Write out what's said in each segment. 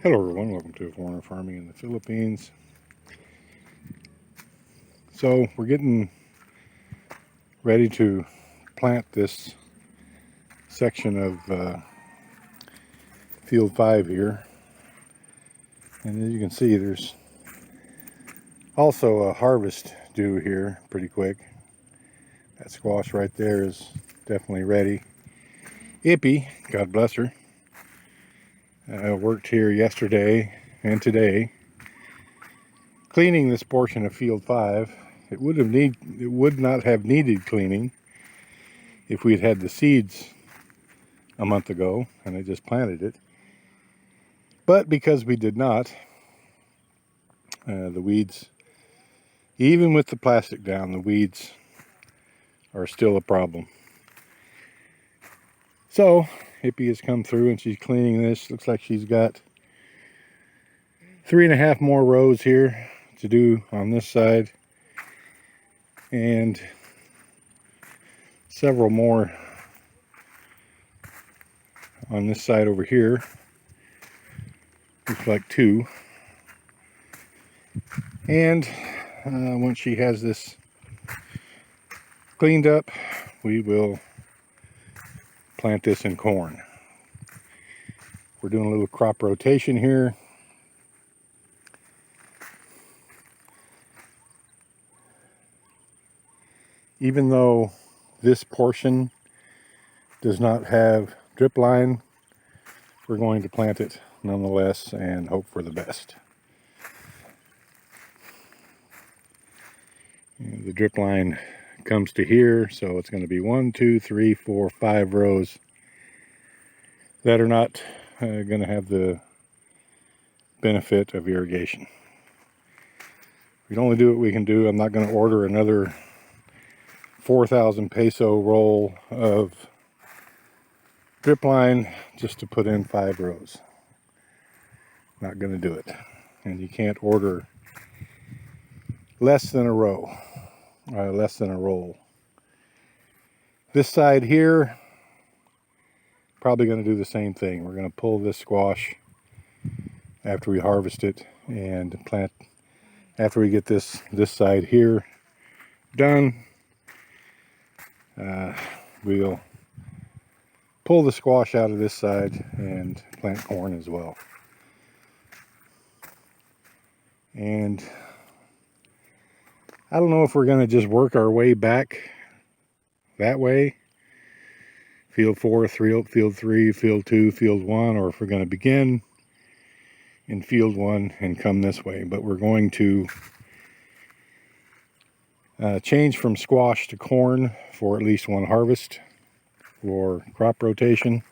Hello everyone, welcome to Foreigner Farming in the Philippines. So we're getting ready to plant this section of field 5 here. And as you can see, there's also a harvest due here pretty quick. That squash right there is definitely ready. Ippy, God bless her, worked here yesterday and today cleaning this portion of field 5. It would not have needed cleaning if we'd had the seeds a month ago and I just planted it. But because we did not, the weeds, even with the plastic down, the weeds are still a problem. So Hippie has come through and she's cleaning this. Looks like she's got 3.5 more rows here to do on this side and several more on this side over here. Looks like 2. And once she has this cleaned up, we will plant this in corn. We're doing a little crop rotation here. Even though this portion does not have drip line, we're going to plant it nonetheless and hope for the best. And the drip line comes to here, so it's going to be 1, 2, 3, 4, 5 rows that are not going to have the benefit of irrigation. We can only do what we can do. I'm not going to order another 4,000 peso roll of drip line just to put in 5 rows. Not going to do it. And you can't order less than a row, less than a roll. This side here, probably going to do the same thing. We're going to pull this squash after we harvest it and plant after we get this side here done. We'll pull the squash out of this side and plant corn as well. And I don't know if we're going to just work our way back that way. Field 4, field 3, field 2, field 1, or if we're going to begin in field 1 and come this way. But we're going to change from squash to corn for at least one harvest for crop rotation.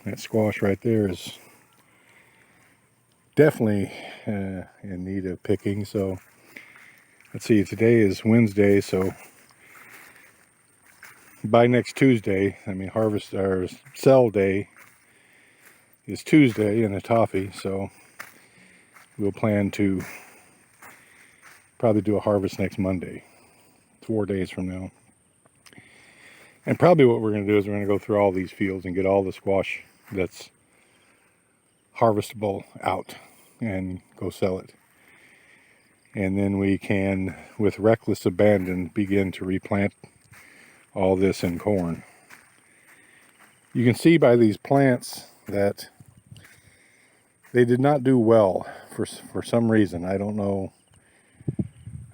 That squash right there is definitely in need of picking. So let's see, today is Wednesday, so by next Tuesday, I mean harvest or sell day is Tuesday in the toffee, so we'll plan to probably do a harvest next Monday, 4 days from now. And probably what we're going to do is we're going to go through all these fields and get all the squash that's harvestable out and go sell it. And then we can, with reckless abandon, begin to replant all this in corn. You can see by these plants that they did not do well for some reason. I don't know.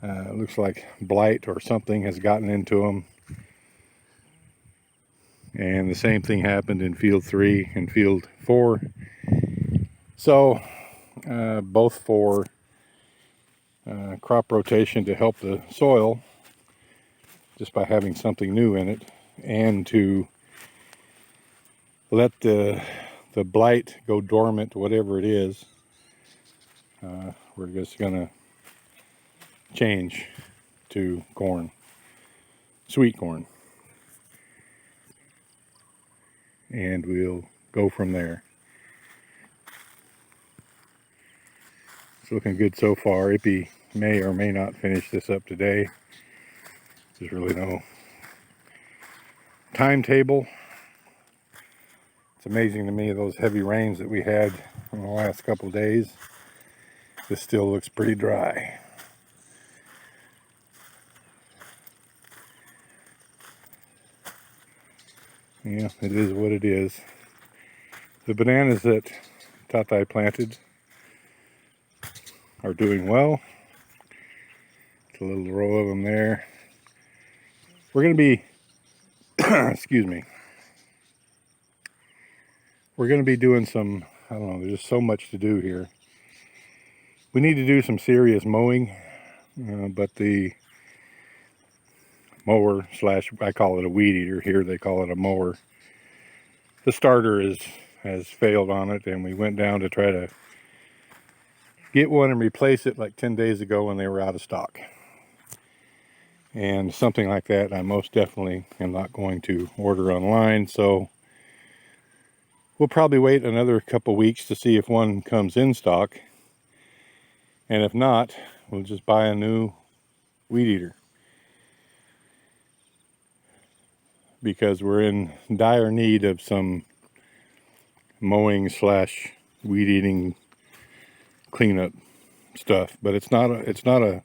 It looks like blight or something has gotten into them. And the same thing happened in field 3 and field 4. So both for crop rotation to help the soil just by having something new in it, and to let the blight go dormant, whatever it is. We're just gonna change to corn, sweet corn, and we'll go from there. It's looking good so far. Ippy may or may not finish this up today. There's really no timetable. It's amazing to me, those heavy rains that we had in the last couple of days. This still looks pretty dry. Yeah, it is what it is. The bananas that Tatai planted are doing well. It's a little row of them there. We're going to be, excuse me, we're going to be doing some, I don't know, there's just so much to do here. We need to do some serious mowing, but the mower slash, I call it a weed eater, here they call it a mower. The starter has failed on it, and we went down to try to get one and replace it like 10 days ago when they were out of stock. And something like that I most definitely am not going to order online, so we'll probably wait another couple weeks to see if one comes in stock, and if not, we'll just buy a new weed eater, because we're in dire need of some mowing slash weed eating cleanup stuff. But it's not a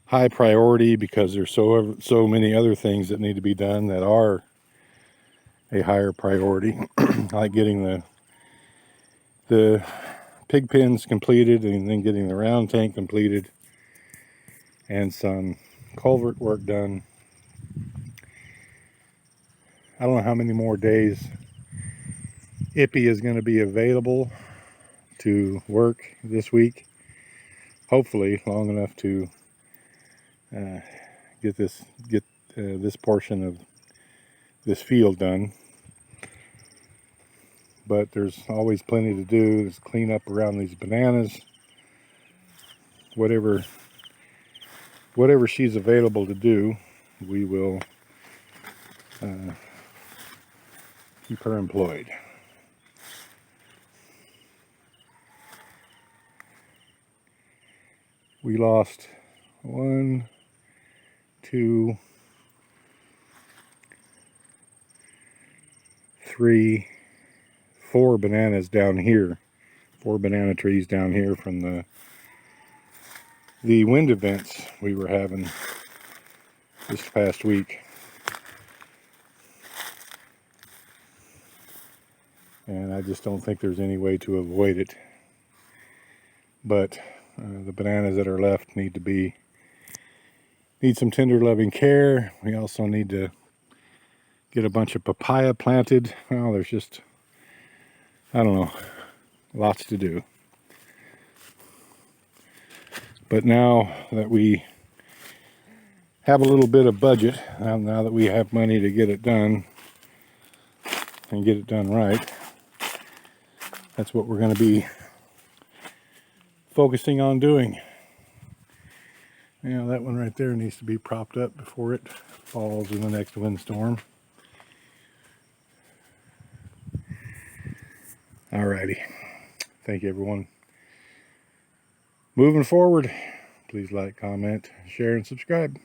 high priority, because there's so many other things that need to be done that are a higher priority, like getting the pig pens completed, and then getting the round tank completed, and some culvert work done. I don't know how many more days Ippy is going to be available to work this week. Hopefully long enough to get this portion of this field done. But there's always plenty to do. There's clean up around these bananas. Whatever she's available to do, we will keep her employed. We lost 1, 2, 3, 4 bananas down here. 4 banana trees down here from the wind events we were having this past week. And I just don't think there's any way to avoid it. But the bananas that are left need some tender loving care. We also need to get a bunch of papaya planted. Well, there's just, I don't know, lots to do. But now that we have a little bit of budget, now that we have money to get it done and get it done right, that's what we're going to be focusing on doing. You know, that one right there needs to be propped up before it falls in the next windstorm. Alrighty. Thank you, everyone. Moving forward, please like, comment, share, and subscribe.